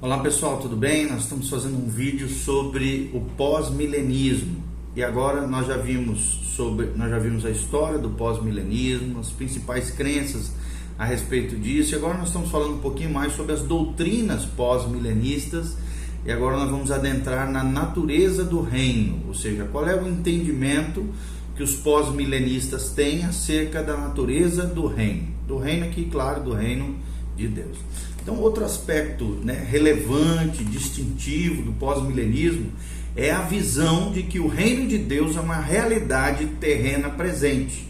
Olá pessoal, tudo bem? Nós estamos fazendo um vídeo sobre o pós-milenismo e agora nós já vimos a história do pós-milenismo, as principais crenças a respeito disso, e agora nós estamos falando um pouquinho mais sobre as doutrinas pós-milenistas e agora nós vamos adentrar na natureza do reino, ou seja, qual é o entendimento que os pós-milenistas têm acerca da natureza do reino aqui, claro, do reino de Deus. Então, outro aspecto, relevante, distintivo do pós-milenismo é a visão de que o reino de Deus é uma realidade terrena presente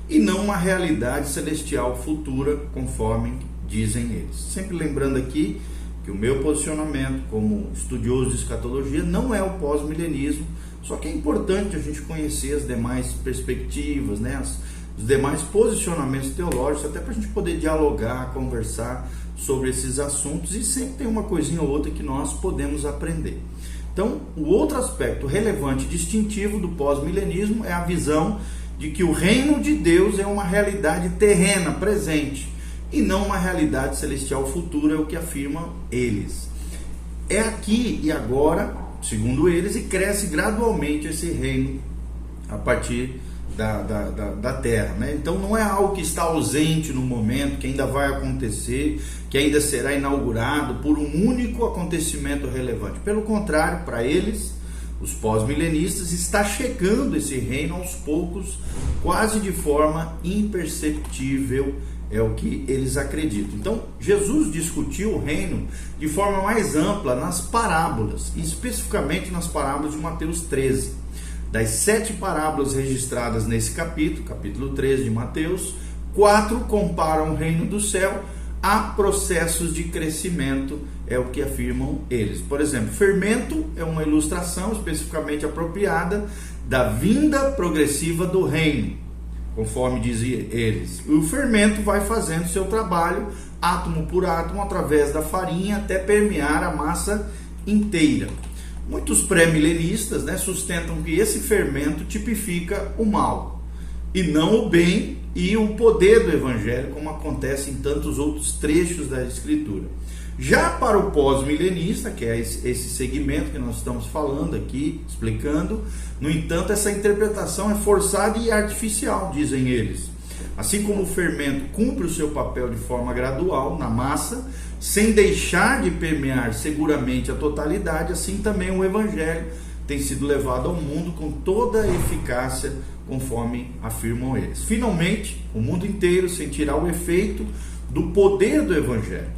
e não uma realidade celestial futura, conforme dizem eles. Sempre lembrando aqui que o meu posicionamento como estudioso de escatologia não é o pós-milenismo, só que é importante a gente conhecer as demais perspectivas, os demais posicionamentos teológicos, até para a gente poder dialogar, conversar sobre esses assuntos, e sempre tem uma coisinha ou outra que nós podemos aprender. Então, o outro aspecto relevante e distintivo do pós-milenismo é a visão de que o reino de Deus é uma realidade terrena, presente, e não uma realidade celestial futura, é o que afirmam eles. É aqui e agora, segundo eles, e cresce gradualmente esse reino a partir da terra, Então não é algo que está ausente no momento, que ainda vai acontecer, que ainda será inaugurado por um único acontecimento relevante. Pelo contrário, para eles, os pós-milenistas, está chegando esse reino aos poucos, quase de forma imperceptível, é o que eles acreditam. Então, Jesus discutiu o reino de forma mais ampla nas parábolas, especificamente nas parábolas de Mateus 13. Das 7 parábolas registradas nesse capítulo 13 de Mateus, 4 comparam o reino do céu a processos de crescimento, é o que afirmam eles. Por exemplo, fermento é uma ilustração especificamente apropriada da vinda progressiva do reino, conforme dizem eles. O fermento vai fazendo seu trabalho, átomo por átomo, através da farinha, até permear a massa inteira. Muitos pré-milenistas sustentam que esse fermento tipifica o mal, e não o bem e o poder do evangelho, como acontece em tantos outros trechos da escritura. Já para o pós-milenista, que é esse segmento que nós estamos falando aqui, explicando, no entanto, essa interpretação é forçada e artificial, dizem eles. Assim como o fermento cumpre o seu papel de forma gradual na massa, sem deixar de permear seguramente a totalidade, assim também o evangelho tem sido levado ao mundo com toda a eficácia, conforme afirmam eles. Finalmente, o mundo inteiro sentirá o efeito do poder do evangelho.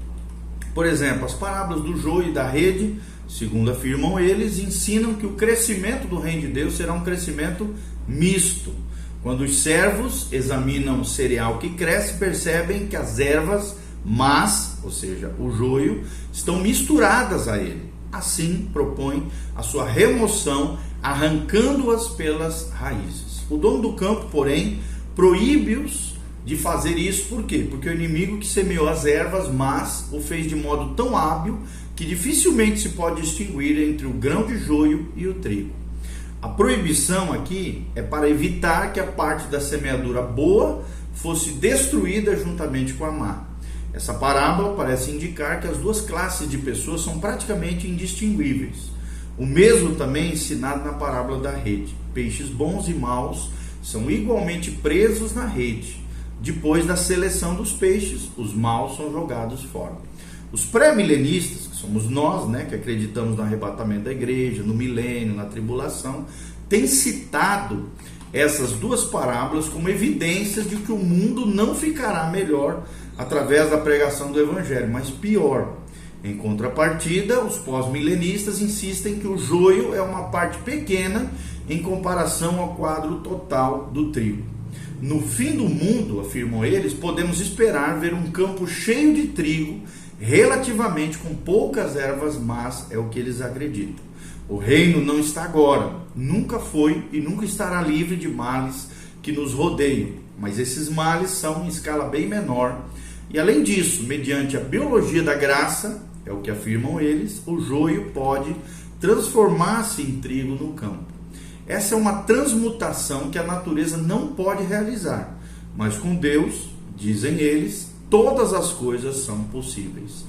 Por exemplo, as parábolas do joio e da rede, segundo afirmam eles, ensinam que o crescimento do reino de Deus será um crescimento misto. Quando os servos examinam o cereal que cresce, percebem que as ervas más, ou seja, o joio, estão misturadas a ele. Assim, propõe a sua remoção, arrancando-as pelas raízes. O dono do campo, porém, proíbe-os de fazer isso. Por quê? Porque o inimigo que semeou as ervas más o fez de modo tão hábil que dificilmente se pode distinguir entre o grão de joio e o trigo. A proibição aqui é para evitar que a parte da semeadura boa fosse destruída juntamente com a má. Essa parábola parece indicar que as duas classes de pessoas são praticamente indistinguíveis. O mesmo também é ensinado na parábola da rede. Peixes bons e maus são igualmente presos na rede. Depois da seleção dos peixes, os maus são jogados fora. Os pré-milenistas, que somos nós, que acreditamos no arrebatamento da igreja, no milênio, na tribulação, têm citado essas duas parábolas como evidências de que o mundo não ficará melhor através da pregação do evangelho, mas pior. Em contrapartida, os pós-milenistas insistem que o joio é uma parte pequena em comparação ao quadro total do trigo. No fim do mundo, afirmam eles, podemos esperar ver um campo cheio de trigo, relativamente com poucas ervas más, é o que eles acreditam. O reino não está agora, nunca foi e nunca estará livre de males que nos rodeiam, mas esses males são em escala bem menor. E além disso, mediante a biologia da graça, é o que afirmam eles, o joio pode transformar-se em trigo no campo. Essa é uma transmutação que a natureza não pode realizar, mas com Deus, dizem eles, todas as coisas são possíveis.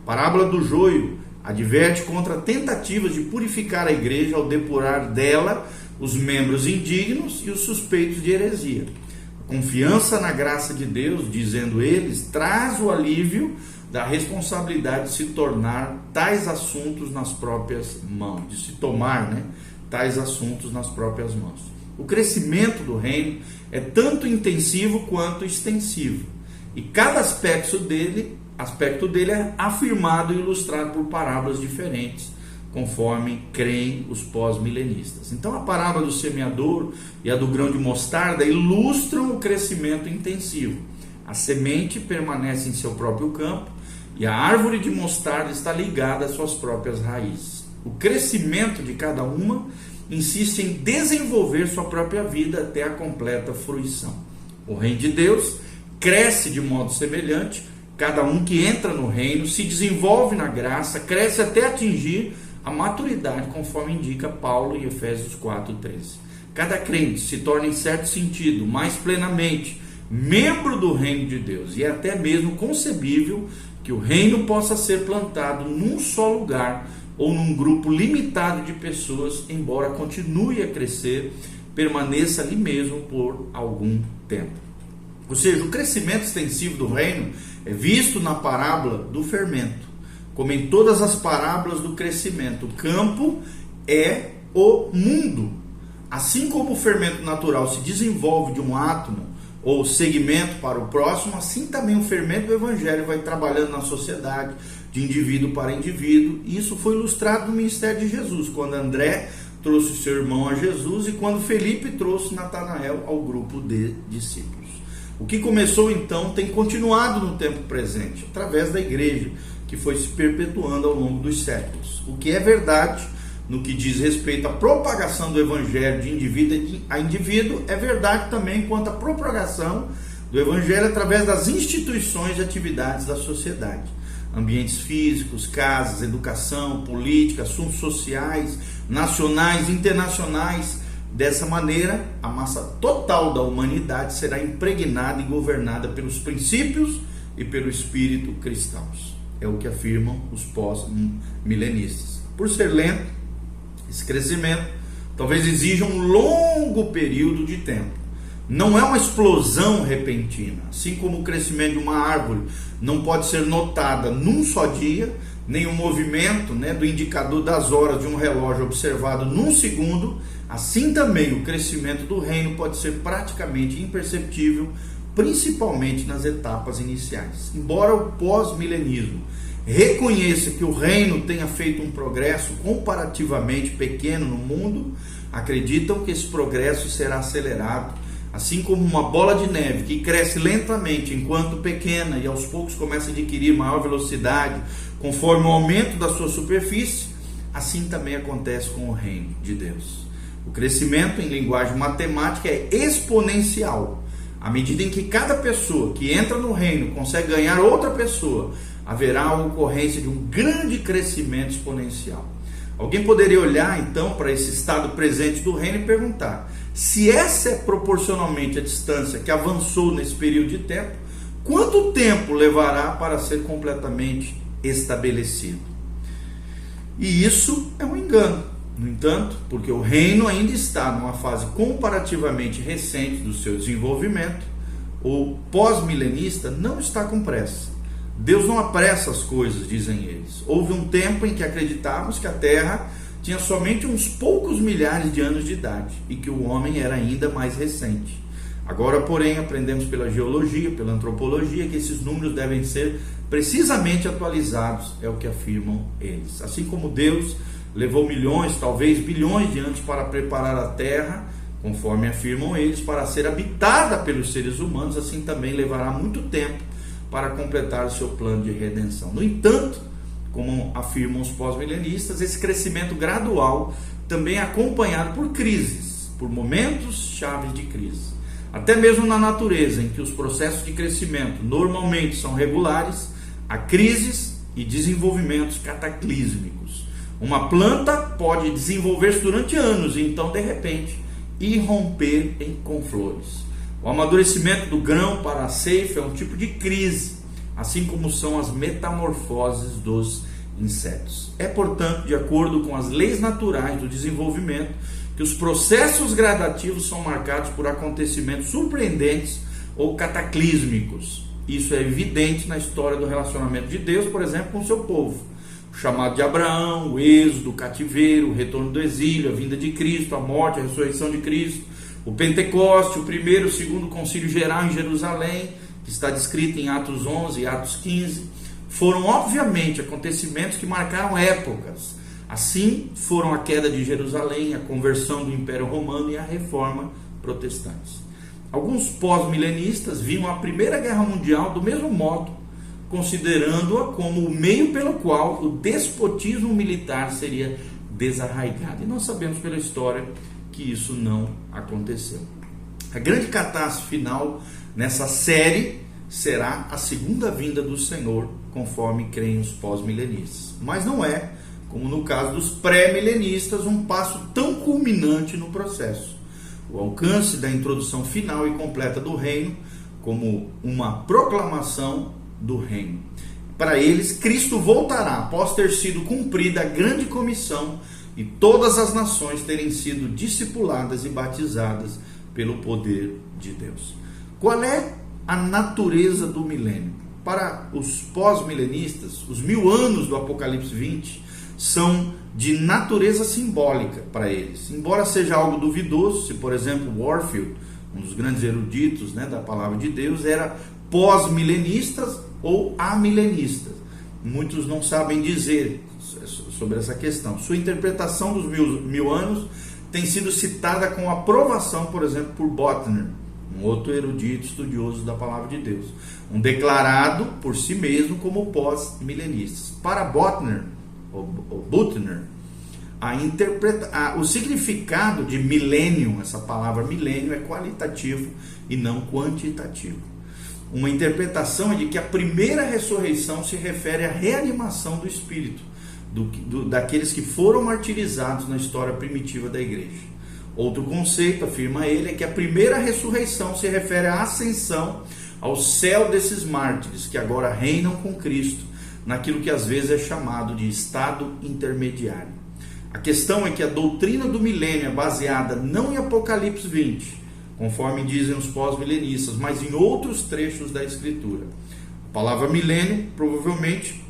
A parábola do joio Adverte contra tentativas de purificar a igreja ao depurar dela os membros indignos e os suspeitos de heresia. A confiança na graça de Deus, dizendo eles, traz o alívio da responsabilidade de se tornar tais assuntos nas próprias mãos, de se tomar, tais assuntos nas próprias mãos. O crescimento do reino é tanto intensivo quanto extensivo, e cada aspecto dele é afirmado e ilustrado por parábolas diferentes, conforme creem os pós-milenistas. Então a parábola do semeador e a do grão de mostarda ilustram o crescimento intensivo. A semente permanece em seu próprio campo e a árvore de mostarda está ligada às suas próprias raízes. O crescimento de cada uma insiste em desenvolver sua própria vida até a completa fruição. O reino de Deus cresce de modo semelhante. Cada um que entra no reino se desenvolve na graça, cresce até atingir a maturidade, conforme indica Paulo em Efésios 4:13. Cada crente se torna, em certo sentido, mais plenamente membro do reino de Deus, e é até mesmo concebível que o reino possa ser plantado num só lugar ou num grupo limitado de pessoas, embora continue a crescer, permaneça ali mesmo por algum tempo. Ou seja, o crescimento extensivo do reino é visto na parábola do fermento, como em todas as parábolas do crescimento. O campo é o mundo. Assim como o fermento natural se desenvolve de um átomo ou segmento para o próximo, assim também o fermento do evangelho vai trabalhando na sociedade, de indivíduo para indivíduo. E isso foi ilustrado no ministério de Jesus, quando André trouxe seu irmão a Jesus e quando Felipe trouxe Natanael ao grupo de discípulos. O que começou então tem continuado no tempo presente, através da igreja, que foi se perpetuando ao longo dos séculos. O que é verdade no que diz respeito à propagação do evangelho de indivíduo a indivíduo, é verdade também quanto à propagação do evangelho através das instituições e atividades da sociedade. Ambientes físicos, casas, educação, política, assuntos sociais, nacionais, internacionais. Dessa maneira, a massa total da humanidade será impregnada e governada pelos princípios e pelo espírito cristãos. É o que afirmam os pós-milenistas. Por ser lento, esse crescimento talvez exija um longo período de tempo. Não é uma explosão repentina. Assim como o crescimento de uma árvore não pode ser notada num só dia, nem o movimento do indicador das horas de um relógio observado num segundo, assim também o crescimento do reino pode ser praticamente imperceptível, principalmente nas etapas iniciais. Embora o pós-milenismo reconheça que o reino tenha feito um progresso comparativamente pequeno no mundo, acreditam que esse progresso será acelerado, assim como uma bola de neve que cresce lentamente enquanto pequena e aos poucos começa a adquirir maior velocidade conforme o aumento da sua superfície, assim também acontece com o reino de Deus. O crescimento em linguagem matemática é exponencial. À medida em que cada pessoa que entra no reino consegue ganhar outra pessoa, haverá a ocorrência de um grande crescimento exponencial. Alguém poderia olhar então para esse estado presente do reino e perguntar: se essa é proporcionalmente a distância que avançou nesse período de tempo, quanto tempo levará para ser completamente estabelecido? E isso é um engano. No entanto, porque o reino ainda está numa fase comparativamente recente do seu desenvolvimento, o pós-milenista não está com pressa. Deus não apressa as coisas, dizem eles. Houve um tempo em que acreditávamos que a Terra tinha somente uns poucos milhares de anos de idade e que o homem era ainda mais recente. Agora, porém, aprendemos pela geologia, pela antropologia, que esses números devem ser precisamente atualizados, é o que afirmam eles. Assim como Deus levou milhões, talvez bilhões de anos para preparar a Terra, conforme afirmam eles, para ser habitada pelos seres humanos, assim também levará muito tempo para completar o seu plano de redenção. No entanto, como afirmam os pós-milenistas, esse crescimento gradual também é acompanhado por crises, por momentos chaves de crise. Até mesmo na natureza, em que os processos de crescimento normalmente são regulares, há crises e desenvolvimentos cataclísmicos. Uma planta pode desenvolver-se durante anos e então, de repente, irromper com flores. O amadurecimento do grão para a ceifa é um tipo de crise, assim como são as metamorfoses dos insetos. É, portanto, de acordo com as leis naturais do desenvolvimento, que os processos gradativos são marcados por acontecimentos surpreendentes ou cataclísmicos. Isso é evidente na história do relacionamento de Deus, por exemplo, com o seu povo. O chamado de Abraão, o êxodo, o cativeiro, o retorno do exílio, a vinda de Cristo, a morte, a ressurreição de Cristo, o Pentecoste, o primeiro e o segundo concílio geral em Jerusalém, que está descrito em Atos 11 e Atos 15, foram obviamente acontecimentos que marcaram épocas. Assim foram a queda de Jerusalém, a conversão do Império Romano e a Reforma Protestante. Alguns pós-milenistas viam a Primeira Guerra Mundial do mesmo modo, considerando-a como o meio pelo qual o despotismo militar seria desarraigado. E nós sabemos pela história que isso não aconteceu. A grande catástrofe final nessa série será a segunda vinda do Senhor, conforme creem os pós-milenistas. Mas não é, como no caso dos pré-milenistas, um passo tão culminante no processo. O alcance da introdução final e completa do reino, como uma proclamação do reino. Para eles, Cristo voltará após ter sido cumprida a grande comissão e todas as nações terem sido discipuladas e batizadas pelo poder de Deus. Qual é a natureza do milênio? Para os pós-milenistas, os 1000 anos do Apocalipse 20 são de natureza simbólica para eles. Embora seja algo duvidoso, se por exemplo Warfield, um dos grandes eruditos, da palavra de Deus, era pós-milenistas ou amilenistas. Muitos não sabem dizer sobre essa questão. Sua interpretação dos 1000 anos tem sido citada com aprovação, por exemplo, por Botner, um outro erudito estudioso da palavra de Deus, um declarado por si mesmo como pós-milenistas. Para Botner, o significado de milênio, essa palavra milênio, é qualitativo e não quantitativo. Uma interpretação é de que a primeira ressurreição se refere à reanimação do espírito daqueles que foram martirizados na história primitiva da igreja. Outro conceito, afirma ele, é que a primeira ressurreição se refere à ascensão ao céu desses mártires que agora reinam com Cristo naquilo que às vezes é chamado de estado intermediário. A questão é que a doutrina do milênio é baseada não em Apocalipse 20, conforme dizem os pós-milenistas, mas em outros trechos da Escritura. A palavra milênio provavelmente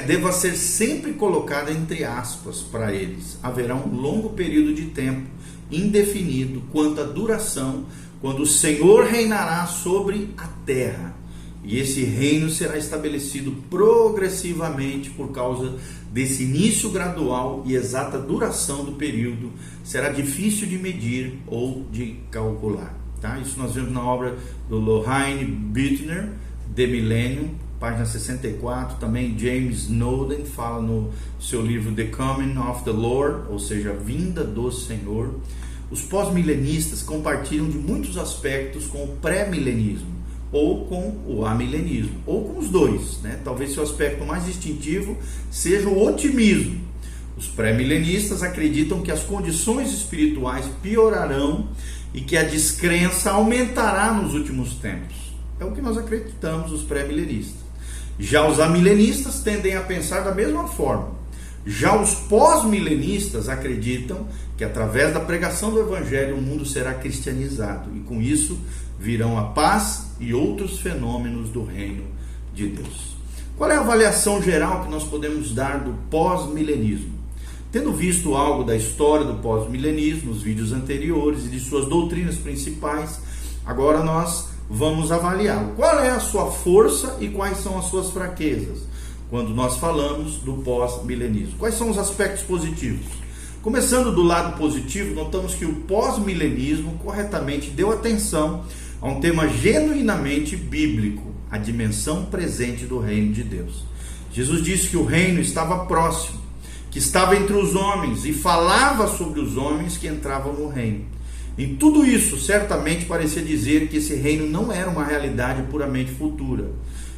deva ser sempre colocada entre aspas para eles. Haverá um longo período de tempo indefinido quanto à duração, quando o Senhor reinará sobre a terra. E esse reino será estabelecido progressivamente por causa desse início gradual e exata duração do período. Será difícil de medir ou de calcular. Tá? Isso nós vemos na obra do Lohane Bittner, The Millennium, página 64. Também James Snowden fala no seu livro The Coming of the Lord, ou seja, a vinda do Senhor. Os pós-milenistas compartilham de muitos aspectos com o pré-milenismo, ou com o amilenismo, ou com os dois. Talvez seu aspecto mais distintivo seja o otimismo. Os pré-milenistas acreditam que as condições espirituais piorarão e que a descrença aumentará nos últimos tempos. É o que nós acreditamos, os pré-milenistas. Já os amilenistas tendem a pensar da mesma forma. Já os pós-milenistas acreditam que através da pregação do Evangelho o mundo será cristianizado e com isso virão a paz e outros fenômenos do reino de Deus. Qual é a avaliação geral que nós podemos dar do pós-milenismo? Tendo visto algo da história do pós-milenismo nos vídeos anteriores e de suas doutrinas principais, agora nós vamos avaliá-lo. Qual é a sua força e quais são as suas fraquezas quando nós falamos do pós-milenismo? Quais são os aspectos positivos? Começando do lado positivo, notamos que o pós-milenismo corretamente deu atenção a um tema genuinamente bíblico, a dimensão presente do reino de Deus. Jesus disse que o reino estava próximo, que estava entre os homens e falava sobre os homens que entravam no reino. Em tudo isso, certamente parecia dizer que esse reino não era uma realidade puramente futura.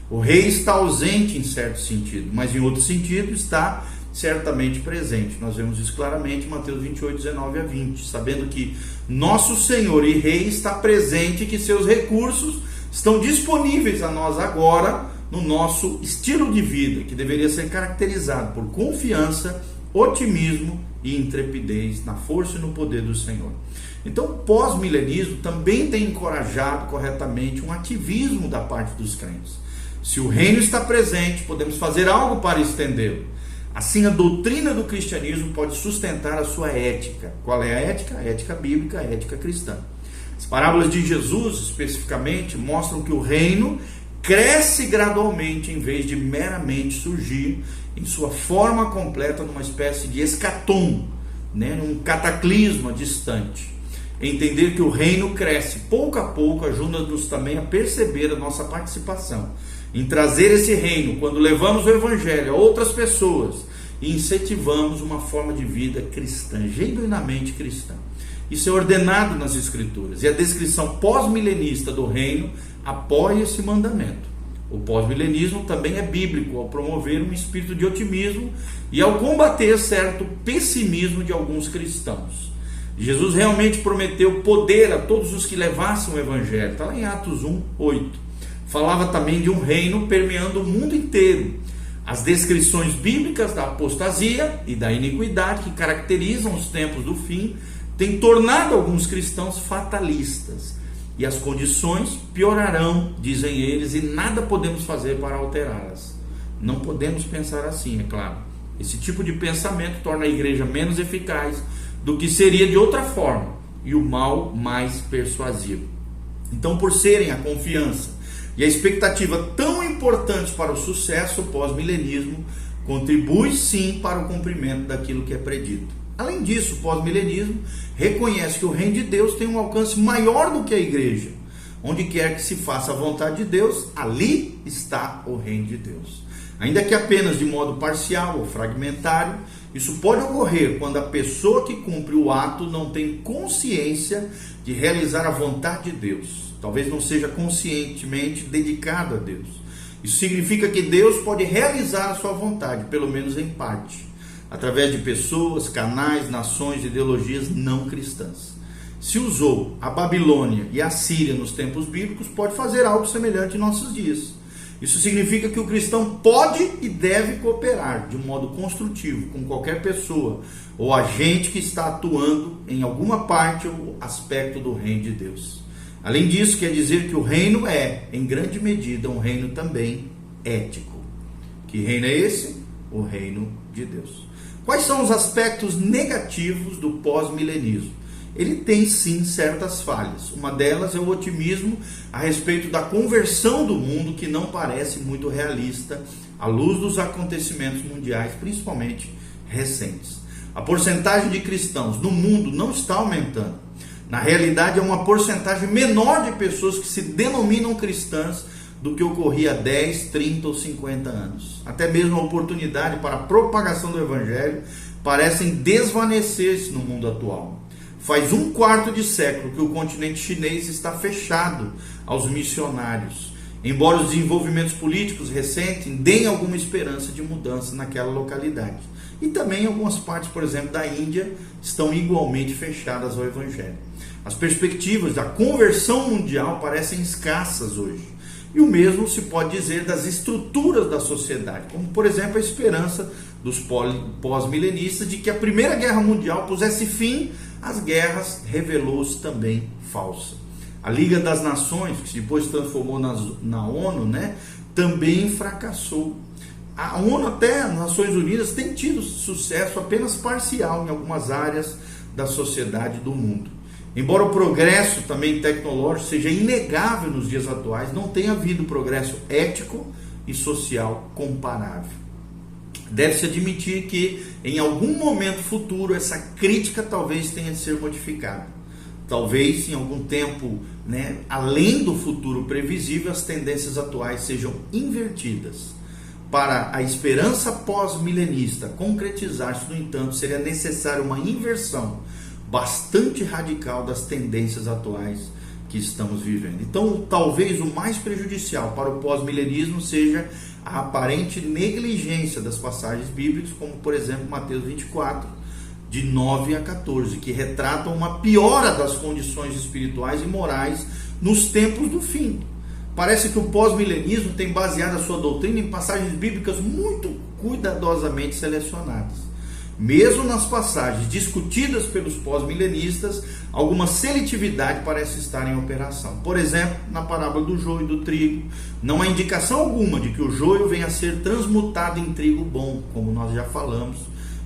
O rei está ausente em certo sentido, mas em outro sentido está certamente presente. Nós vemos isso claramente em Mateus 28, 19 a 20, sabendo que nosso Senhor e Rei está presente e que seus recursos estão disponíveis a nós agora no nosso estilo de vida, que deveria ser caracterizado por confiança, otimismo e intrepidez na força e no poder do Senhor. Então, o pós-milenismo também tem encorajado corretamente um ativismo da parte dos crentes. Se o reino está presente, podemos fazer algo para estendê-lo. Assim, a doutrina do cristianismo pode sustentar a sua ética. Qual é a ética? A ética bíblica, a ética cristã. As parábolas de Jesus, especificamente, mostram que o reino cresce gradualmente em vez de meramente surgir em sua forma completa numa espécie de escatom, num cataclisma distante. Entender que o reino cresce pouco a pouco ajuda-nos também a perceber a nossa participação em trazer esse reino quando levamos o evangelho a outras pessoas e incentivamos uma forma de vida cristã, genuinamente cristã. Isso é ordenado nas Escrituras, e a descrição pós-milenista do reino apoia esse mandamento. O pós-milenismo também é bíblico ao promover um espírito de otimismo e ao combater certo pessimismo de alguns cristãos. Jesus realmente prometeu poder a todos os que levassem o evangelho. Está lá em Atos 1:8. Falava também de um reino permeando o mundo inteiro. As descrições bíblicas da apostasia e da iniquidade que caracterizam os tempos do fim têm tornado alguns cristãos fatalistas. E as condições piorarão, dizem eles, e nada podemos fazer para alterá-las. Não podemos pensar assim, é claro. Esse tipo de pensamento torna a igreja menos eficaz do que seria de outra forma, e o mal mais persuasivo. Então, por serem a confiança e a expectativa tão importantes para o sucesso, o pós-milenismo contribui sim para o cumprimento daquilo que é predito. Além disso, o pós-milenismo reconhece que o reino de Deus tem um alcance maior do que a igreja. Onde quer que se faça a vontade de Deus, ali está o reino de Deus. Ainda que apenas de modo parcial ou fragmentário, isso pode ocorrer quando a pessoa que cumpre o ato não tem consciência de realizar a vontade de Deus. Talvez não seja conscientemente dedicado a Deus. Isso significa que Deus pode realizar a sua vontade, pelo menos em parte, através de pessoas, canais, nações, ideologias não cristãs. Se usou a Babilônia e a Síria nos tempos bíblicos, pode fazer algo semelhante em nossos dias. Isso significa que o cristão pode e deve cooperar de um modo construtivo com qualquer pessoa ou agente que está atuando em alguma parte ou aspecto do reino de Deus. Além disso, quer dizer que o reino é, em grande medida, um reino também ético. Que reino é esse? O reino de Deus. Quais são os aspectos negativos do pós-milenismo? Ele tem sim certas falhas. Uma delas é o otimismo a respeito da conversão do mundo, que não parece muito realista à luz dos acontecimentos mundiais, principalmente recentes. A porcentagem de cristãos no mundo não está aumentando. Na realidade, é uma porcentagem menor de pessoas que se denominam cristãs do que ocorria há 10, 30 ou 50 anos. Até mesmo a oportunidade para a propagação do evangelho parecem desvanecer-se no mundo atual. Faz um quarto de século que o continente chinês está fechado aos missionários, embora os desenvolvimentos políticos recentes deem alguma esperança de mudança naquela localidade. E também algumas partes, por exemplo, da Índia, estão igualmente fechadas ao evangelho. As perspectivas da conversão mundial parecem escassas hoje. E o mesmo se pode dizer das estruturas da sociedade, como, por exemplo, a esperança dos pós-milenistas de que a Primeira Guerra Mundial pusesse fim às guerras revelou-se também falsa. A Liga das Nações, que depois se transformou na ONU, também fracassou. A ONU, até as Nações Unidas, tem tido sucesso apenas parcial em algumas áreas da sociedade do mundo. Embora o progresso também tecnológico seja inegável nos dias atuais, não tem havido progresso ético e social comparável. Deve-se admitir que em algum momento futuro essa crítica talvez tenha de ser modificada. Talvez em algum tempo, além do futuro previsível, as tendências atuais sejam invertidas. Para a esperança pós-milenista concretizar-se, no entanto, seria necessária uma inversão bastante radical das tendências atuais que estamos vivendo. Então, talvez o mais prejudicial para o pós-milenismo seja a aparente negligência das passagens bíblicas, como por exemplo Mateus 24, de 9 a 14, que retratam uma piora das condições espirituais e morais nos tempos do fim. Parece que o pós-milenismo tem baseado a sua doutrina em passagens bíblicas muito cuidadosamente selecionadas. Mesmo nas passagens discutidas pelos pós-milenistas, alguma seletividade parece estar em operação. Por exemplo, na parábola do joio e do trigo, não há indicação alguma de que o joio venha a ser transmutado em trigo bom, como nós já falamos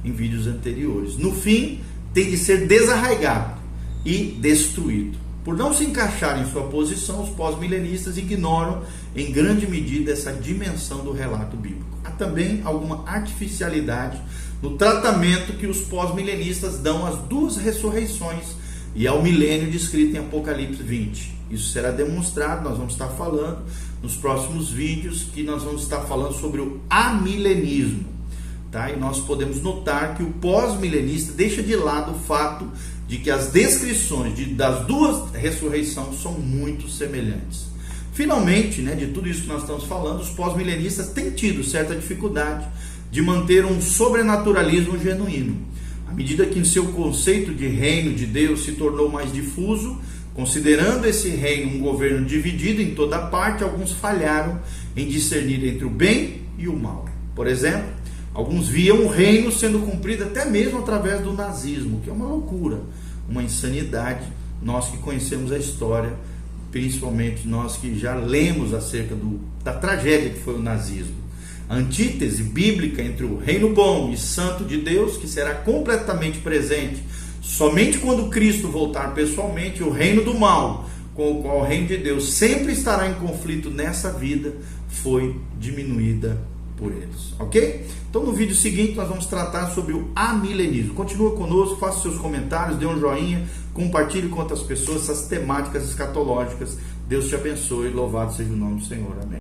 em vídeos anteriores. No fim, tem de ser desarraigado e destruído. Por não se encaixar em sua posição, os pós-milenistas ignoram em grande medida essa dimensão do relato bíblico. Há também alguma artificialidade no tratamento que os pós-milenistas dão às duas ressurreições e ao milênio descrito em Apocalipse 20. Isso será demonstrado, nós vamos estar falando nos próximos vídeos, que nós vamos estar falando sobre o amilenismo. Tá? E nós podemos notar que o pós-milenista deixa de lado o fato de que as descrições das duas ressurreições são muito semelhantes. Finalmente, de tudo isso que nós estamos falando, os pós-milenistas têm tido certa dificuldade de manter um sobrenaturalismo genuíno. À medida que em seu conceito de reino de Deus se tornou mais difuso, considerando esse reino um governo dividido em toda parte, alguns falharam em discernir entre o bem e o mal. Por exemplo, alguns viam o reino sendo cumprido até mesmo através do nazismo, que é uma loucura, uma insanidade. Nós que conhecemos a história, principalmente nós que já lemos acerca da tragédia que foi o nazismo. A antítese bíblica entre o reino bom e santo de Deus, que será completamente presente somente quando Cristo voltar pessoalmente, o reino do mal, com o qual o reino de Deus sempre estará em conflito nessa vida, foi diminuída por eles, ok? Então no vídeo seguinte nós vamos tratar sobre o amilenismo. Continua conosco, faça seus comentários, dê um joinha, compartilhe com outras pessoas essas temáticas escatológicas. Deus te abençoe, louvado seja o nome do Senhor, amém.